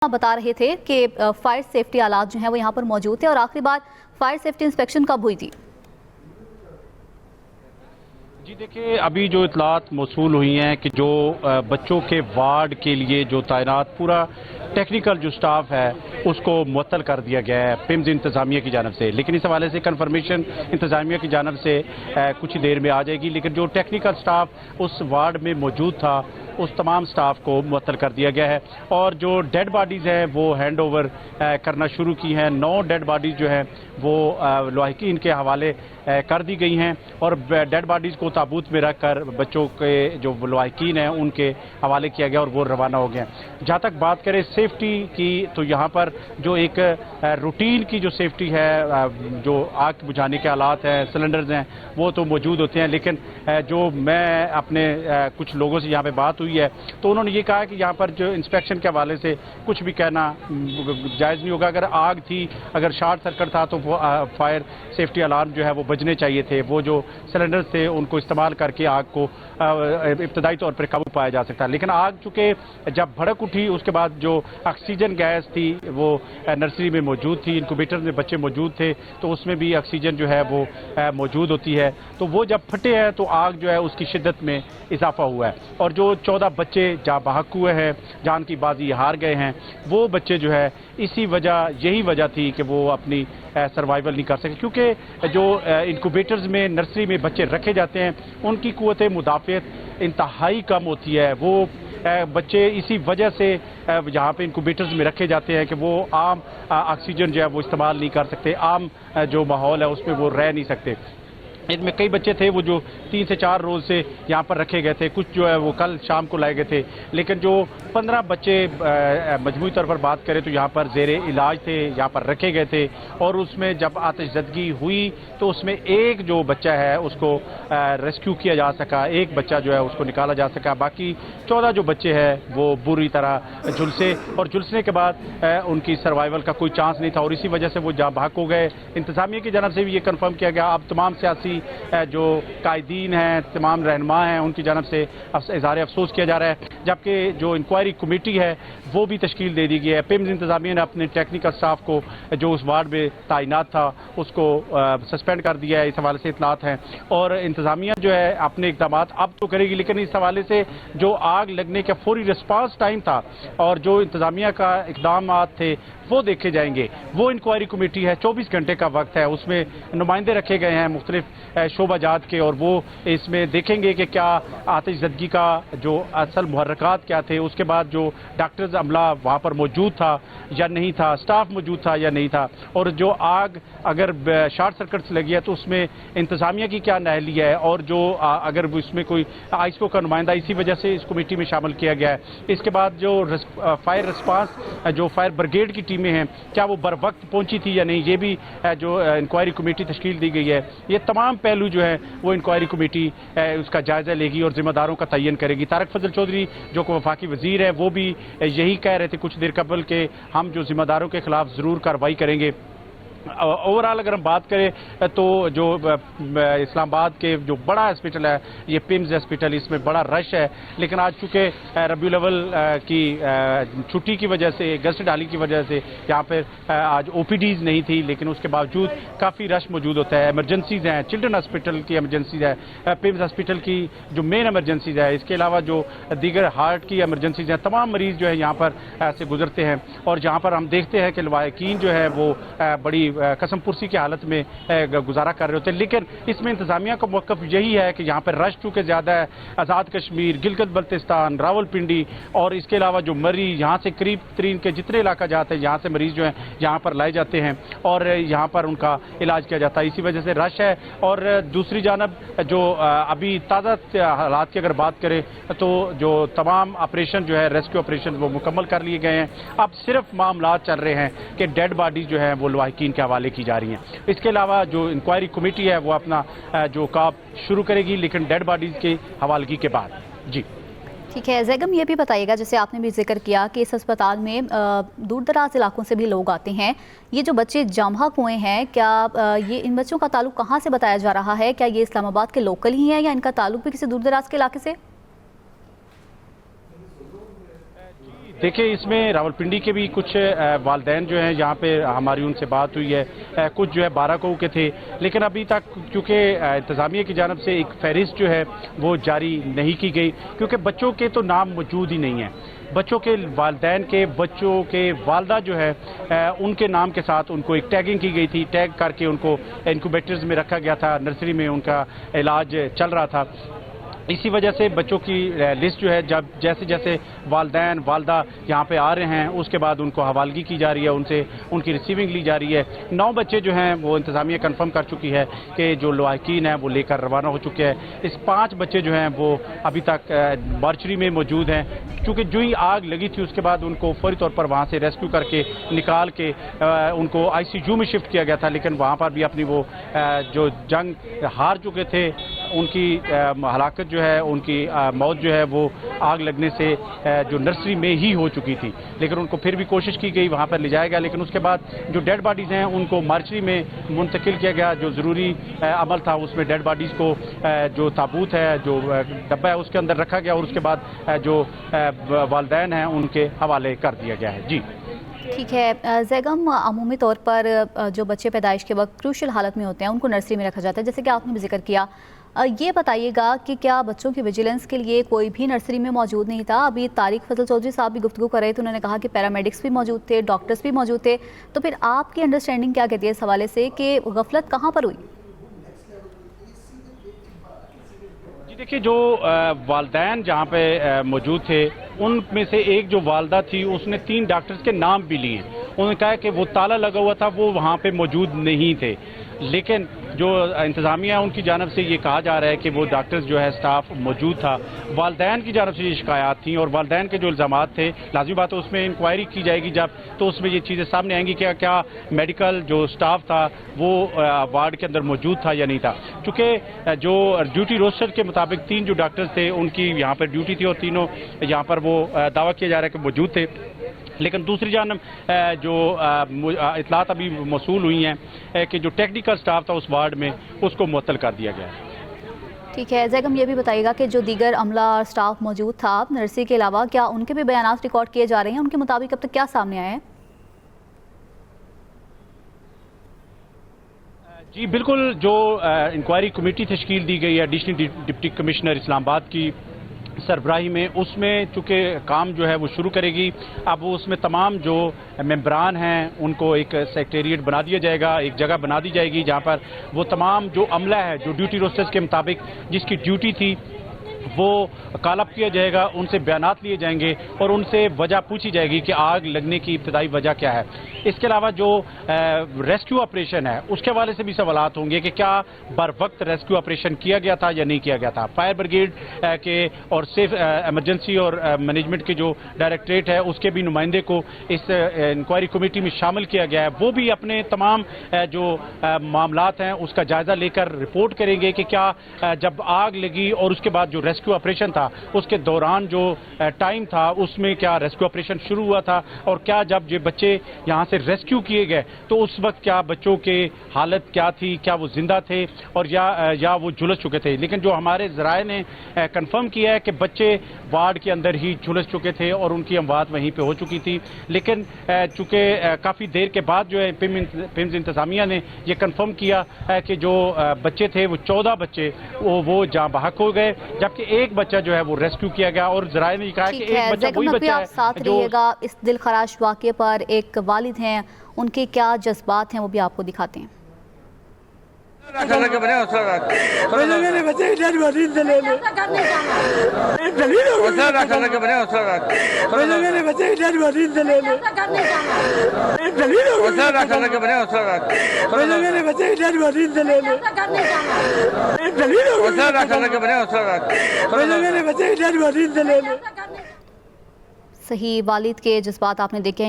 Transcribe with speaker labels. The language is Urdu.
Speaker 1: آپ بتا رہے تھے کہ فائر سیفٹی آلات جو ہیں وہ یہاں پر موجود تھے اور آخری بار فائر سیفٹی انسپیکشن کب ہوئی تھی؟
Speaker 2: جی دیکھیں، ابھی جو اطلاعات موصول ہوئی ہیں کہ جو بچوں کے وارڈ کے لیے جو تعینات پورا ٹیکنیکل جو سٹاف ہے اس کو معطل کر دیا گیا ہے پمز انتظامیہ کی جانب سے، لیکن اس حوالے سے کنفرمیشن انتظامیہ کی جانب سے کچھ دیر میں آ جائے گی، لیکن جو ٹیکنیکل سٹاف اس وارڈ میں موجود تھا اس تمام سٹاف کو معطل کر دیا گیا ہے اور جو ڈیڈ باڈیز ہیں وہ ہینڈ اوور کرنا شروع کی ہیں۔ 9 ڈیڈ باڈیز جو ہیں وہ لواحقین کے حوالے کر دی گئی ہیں اور ڈیڈ باڈیز کو تابوت میں رکھ کر بچوں کے جو لواحقین ہیں ان کے حوالے کیا گیا اور وہ روانہ ہو گئے ہیں۔ جہاں تک بات کریں سیفٹی کی تو یہاں پر جو ایک روٹین کی جو سیفٹی ہے، جو آگ بجھانے کے آلات ہیں، سلنڈرز ہیں، وہ تو موجود ہوتے ہیں، لیکن جو میں اپنے کچھ لوگوں سے یہاں پہ بات ہوئی ہے تو انہوں نے یہ کہا کہ یہاں پر جو انسپیکشن کے حوالے سے کچھ بھی کہنا جائز نہیں ہوگا۔ اگر آگ تھی، اگر شارٹ سرکٹ تھا تو وہ فائر سیفٹی الارم جو ہے وہ بجنے چاہیے تھے، وہ جو سلنڈرز تھے ان کو استعمال کر کے آگ کو ابتدائی طور پر قابو پایا جا سکتا ہے، لیکن آگ چونکہ جب بھڑک اٹھی اس کے بعد جو آکسیجن گیس تھی وہ نرسری میں موجود تھی، انکوبیٹر میں بچے موجود تھے تو اس میں بھی آکسیجن جو ہے وہ موجود ہوتی ہے، تو وہ جب پھٹے ہیں تو آگ جو ہے اس کی شدت میں اضافہ ہوا ہے اور جو 14 بچے جہاں بحق ہوئے ہیں، جان کی بازی ہار گئے ہیں، وہ بچے جو ہے یہی وجہ تھی کہ وہ اپنی سروائیول نہیں کر سکے، کیونکہ جو انکوبیٹرز میں نرسری میں بچے رکھے جاتے ہیں ان کی قوت مدافعت انتہائی کم ہوتی ہے۔ وہ بچے اسی وجہ سے یہاں پہ انکوبیٹرز میں رکھے جاتے ہیں کہ وہ عام آکسیجن جو ہے وہ استعمال نہیں کر سکتے، عام جو ماحول ہے اس میں وہ رہ نہیں سکتے۔ ان میں کئی بچے تھے وہ جو 3 سے 4 روز سے یہاں پر رکھے گئے تھے، کچھ جو ہے وہ کل شام کو لائے گئے تھے، لیکن جو 15 بچے مجموعی طور پر بات کریں تو یہاں پر زیر علاج تھے، یہاں پر رکھے گئے تھے اور اس میں جب آتش زدگی ہوئی تو اس میں ایک جو بچہ ہے اس کو ریسکیو کیا جا سکا، ایک بچہ جو ہے اس کو نکالا جا سکا، باقی 14 جو بچے ہیں وہ بری طرح جھلسے اور جھلسنے کے بعد ان کی سروائیول کا کوئی چانس نہیں تھا اور اسی وجہ سے وہ جہاں بھاگ ہو گئے۔ انتظامیہ کی جانب سے بھی یہ کنفرم کیا گیا، اب تمام سیاسی جو قائدین ہیں، تمام رہنما ہیں، ان کی جانب سے اظہار افسوس کیا جا رہا ہے، جبکہ جو انکوائری کمیٹی ہے وہ بھی تشکیل دے دی گئی ہے۔ پمز انتظامیہ نے اپنے ٹیکنیکل سٹاف کو جو اس وارڈ میں تعینات تھا اس کو سسپینڈ کر دیا ہے، اس حوالے سے اطلاعات ہیں اور انتظامیہ جو ہے اپنے اقدامات اب تو کرے گی، لیکن اس حوالے سے جو آگ لگنے کا فوری رسپانس ٹائم تھا اور جو انتظامیہ کا اقدامات تھے وہ دیکھے جائیں گے۔ وہ انکوائری کمیٹی ہے، 24 گھنٹے کا وقت ہے، اس میں نمائندے رکھے گئے ہیں مختلف شعبہ جات کے اور وہ اس میں دیکھیں گے کہ کیا آتش زدگی کا جو اصل محرکات کیا تھے، اس کے بعد جو ڈاکٹرز عملہ وہاں پر موجود تھا یا نہیں تھا، سٹاف موجود تھا یا نہیں تھا، اور جو آگ اگر شارٹ سرکٹ سے لگی ہے تو اس میں انتظامیہ کی کیا نااہلی ہے اور جو اگر اس میں کوئی آئسکو کا نمائندہ اسی وجہ سے اس کمیٹی میں شامل کیا گیا ہے۔ اس کے بعد جو فائر رسپانس جو فائر بریگیڈ کی ٹیمیں ہیں کیا وہ بر وقت پہنچی تھی یا نہیں، یہ بھی جو انکوائری کمیٹی تشکیل دی گئی ہے۔ یہ تمام پہلو جو ہے وہ انکوائری کمیٹی اس کا جائزہ لے گی اور ذمہ داروں کا تعین کرے گی۔ طارق فضل چودھری جو کہ وفاقی وزیر ہے وہ بھی یہی کہہ رہے تھے کچھ دیر قبل کہ ہم جو ذمہ داروں کے خلاف ضرور کارروائی کریں گے۔ اوورآل اگر ہم بات کریں تو جو اسلام آباد کے جو بڑا ہاسپٹل ہے یہ پمز ہاسپٹل، اس میں بڑا رش ہے، لیکن آج چونکہ ربیع الاول کی چھٹی کی وجہ سے، گزٹ ڈالی کی وجہ سے یہاں پہ آج او پی ڈیز نہیں تھی، لیکن اس کے باوجود کافی رش موجود ہوتا ہے۔ ایمرجنسیز ہیں، چلڈرن ہاسپٹل کی ایمرجنسیز ہے، پمز ہاسپٹل کی جو مین ایمرجنسیز ہے، اس کے علاوہ جو دیگر ہارٹ کی ایمرجنسیز ہیں، تمام مریض جو ہے یہاں پر سے گزرتے ہیں اور جہاں پر ہم دیکھتے ہیں کہ لواحقین جو ہے وہ بڑی قسم پرسی کی حالت میں گزارا کر رہے ہوتے ہیں، لیکن اس میں انتظامیہ کا موقف یہی ہے کہ یہاں پر رش چونکہ زیادہ ہے، آزاد کشمیر، گلگت بلتستان، راول پنڈی اور اس کے علاوہ جو مری یہاں سے قریب ترین کے جتنے علاقہ جاتے ہیں یہاں سے مریض جو ہیں یہاں پر لائے جاتے ہیں اور یہاں پر ان کا علاج کیا جاتا ہے، اسی وجہ سے رش ہے۔ اور دوسری جانب جو ابھی تازہ حالات کی اگر بات کریں تو جو تمام آپریشن جو ہے ریسکیو آپریشن وہ مکمل کر لیے گئے ہیں، اب صرف معاملات چل رہے ہیں کہ ڈیڈ باڈیز جو ہیں وہ لواحقین کے حوالے کی جا رہی ہیں۔ اس کے علاوہ جو انکوائری کمیٹی ہے وہ اپنا جو کام شروع کرے گی، لیکن ڈیڈ باڈیز کے حوالگی کے بعد۔ جی
Speaker 1: ٹھیک ہے زیگم، یہ بھی بتائیے گا جیسے آپ نے بھی ذکر کیا کہ اس ہسپتال میں دور دراز علاقوں سے بھی لوگ آتے ہیں، یہ جو بچے جام بحق ہوئے ہیں کیا یہ ان بچوں کا تعلق کہاں سے بتایا جا رہا ہے؟ کیا یہ اسلام آباد کے لوکل ہی ہیں یا ان کا تعلق بھی کسی دور دراز کے علاقے سے؟
Speaker 2: دیکھیں اس میں راولپنڈی کے بھی کچھ والدین جو ہیں یہاں پہ ہماری ان سے بات ہوئی ہے، کچھ جو ہے 12 کو کے تھے، لیکن ابھی تک کیونکہ انتظامیہ کی جانب سے ایک فہرست جو ہے وہ جاری نہیں کی گئی، کیونکہ بچوں کے تو نام موجود ہی نہیں ہیں۔ بچوں کے والدین کے بچوں کے والدہ جو ہے ان کے نام کے ساتھ ان کو ایک ٹیگنگ کی گئی تھی، ٹیگ کر کے ان کو انکوبیٹرز میں رکھا گیا تھا، نرسری میں ان کا علاج چل رہا تھا۔ اسی وجہ سے بچوں کی لسٹ جو ہے جب جیسے جیسے والدین والدہ یہاں پہ آ رہے ہیں اس کے بعد ان کو حوالگی کی جا رہی ہے، ان سے ان کی ریسیونگ لی جا رہی ہے۔ 9 بچے جو ہیں وہ انتظامیہ کنفرم کر چکی ہے کہ جو لواحقین ہیں وہ لے کر روانہ ہو چکے ہیں۔ اس 5 بچے جو ہیں وہ ابھی تک مارچری میں موجود ہیں، چونکہ جو ہی آگ لگی تھی اس کے بعد ان کو فوری طور پر وہاں سے ریسکیو کر کے نکال کے ان کو ICU میں شفٹ کیا گیا تھا، لیکن وہاں پر بھی اپنی وہ جو جنگ ہار چکے تھے ان کی ہلاکت جو ہے، ان کی موت جو ہے وہ آگ لگنے سے جو نرسری میں ہی ہو چکی تھی، لیکن ان کو پھر بھی کوشش کی گئی وہاں پر لے جایا گیا، لیکن اس کے بعد جو ڈیڈ باڈیز ہیں ان کو مارچری میں منتقل کیا گیا۔ جو ضروری عمل تھا اس میں ڈیڈ باڈیز کو جو تابوت ہے، جو ڈبہ ہے اس کے اندر رکھا گیا اور اس کے بعد جو والدین ہیں ان کے حوالے کر دیا گیا ہے۔ جی
Speaker 1: ٹھیک ہے زیگم، عمومی طور پر جو بچے پیدائش کے وقت کروشل حالت میں ہوتے ہیں ان کو نرسری میں رکھا جاتا ہے، جیسے کہ آپ نے بھی ذکر کیا۔ یہ بتائیے گا کہ کیا بچوں کی ویجیلنس کے لیے کوئی بھی نرسری میں موجود نہیں تھا؟ ابھی طارق فضل چودھری صاحب بھی گفتگو کر رہے تھے، انہوں نے کہا کہ پیرامیڈکس بھی موجود تھے، ڈاکٹرز بھی موجود تھے، تو پھر آپ کی انڈرسٹینڈنگ کیا کہتی ہے اس حوالے سے کہ غفلت کہاں پر ہوئی؟
Speaker 2: جی دیکھیے، جو والدین جہاں پہ موجود تھے ان میں سے ایک جو والدہ تھی اس نے 3 ڈاکٹرز کے نام بھی لیے۔ انہوں نے کہا کہ وہ تالا لگا ہوا تھا، وہ وہاں پہ موجود نہیں تھے، لیکن جو انتظامیہ ان کی جانب سے یہ کہا جا رہا ہے کہ وہ ڈاکٹرز جو ہے سٹاف موجود تھا۔ والدین کی جانب سے یہ شکایات تھیں اور والدین کے جو الزامات تھے، لازمی بات ہے اس میں انکوائری کی جائے گی جب تو اس میں یہ چیزیں سامنے آئیں گی کہ کیا میڈیکل جو سٹاف تھا وہ وارڈ کے اندر موجود تھا یا نہیں تھا، چونکہ جو ڈیوٹی روسٹر کے مطابق 3 جو ڈاکٹرز تھے ان کی یہاں پر ڈیوٹی تھی اور تینوں یہاں پر وہ دعویٰ کیا جا رہا ہے کہ موجود تھے، لیکن دوسری جانب جو اطلاعات ابھی موصول ہوئی ہیں کہ جو ٹیکنیکل سٹاف تھا اس وارڈ میں اس کو معطل کر دیا گیا ہے۔
Speaker 1: ٹھیک ہے زیگم، یہ بھی بتائیے گا کہ جو دیگر عملہ اور سٹاف موجود تھا نرسری کے علاوہ، کیا ان کے بھی بیانات ریکارڈ کیے جا رہے ہیں؟ ان کے مطابق اب تک کیا سامنے آیا ہے؟
Speaker 2: جی بالکل، جو انکوائری کمیٹی تشکیل دی گئی ہے ایڈیشنل ڈپٹی کمشنر اسلام آباد کی سربراہی میں، اس میں چونکہ کام جو ہے وہ شروع کرے گی، اب اس میں تمام جو ممبران ہیں ان کو ایک سیکریٹریٹ بنا دیا جائے گا، ایک جگہ بنا دی جائے گی جہاں پر وہ تمام جو عملہ ہے جو ڈیوٹی روسٹرز کے مطابق جس کی ڈیوٹی تھی وہ کال اپ کیا جائے گا، ان سے بیانات لیے جائیں گے اور ان سے وجہ پوچھی جائے گی کہ آگ لگنے کی ابتدائی وجہ کیا ہے۔ اس کے علاوہ جو ریسکیو آپریشن ہے اس کے حوالے سے بھی سوالات ہوں گے کہ کیا بر وقت ریسکیو آپریشن کیا گیا تھا یا نہیں کیا گیا تھا۔ فائر بریگیڈ کے اور سیف ایمرجنسی اور مینجمنٹ کے جو ڈائریکٹریٹ ہے اس کے بھی نمائندے کو اس انکوائری کمیٹی میں شامل کیا گیا ہے، وہ بھی اپنے تمام جو معاملات ہیں اس کا جائزہ لے کر رپورٹ کریں گے کہ کیا جب آگ لگی اور اس کے بعد جو ریسکیو آپریشن تھا اس کے دوران جو ٹائم تھا اس میں کیا ریسکیو آپریشن شروع ہوا تھا، اور کیا جب یہ بچے یہاں سے ریسکیو کیے گئے تو اس وقت کیا بچوں کے حالت کیا تھی، کیا وہ زندہ تھے اور یا وہ جھلس چکے تھے۔ لیکن جو ہمارے ذرائع نے کنفرم کیا ہے کہ بچے وارڈ کے اندر ہی جھلس چکے تھے اور ان کی اموات وہیں پہ ہو چکی تھی، لیکن چونکہ کافی دیر کے بعد جو ہے پمز انتظامیہ نے یہ کنفرم کیا کہ جو بچے تھے وہ 14 بچے وہ جاں بحق ہو گئے، جبکہ ایک بچہ جو ہے وہ ریسکیو کیا گیا، اور ذرائع نے کہا کہ ایک بچہ وہی بچہ
Speaker 1: آپ ساتھ
Speaker 2: ہے جو
Speaker 1: رہیے گا۔ اس دل خراش واقعے پر ایک والد ہیں، ان کے کیا جذبات ہیں وہ بھی آپ کو دکھاتے ہیں۔ صحیح، والد کے جذبات آپ نے دیکھے ہیں۔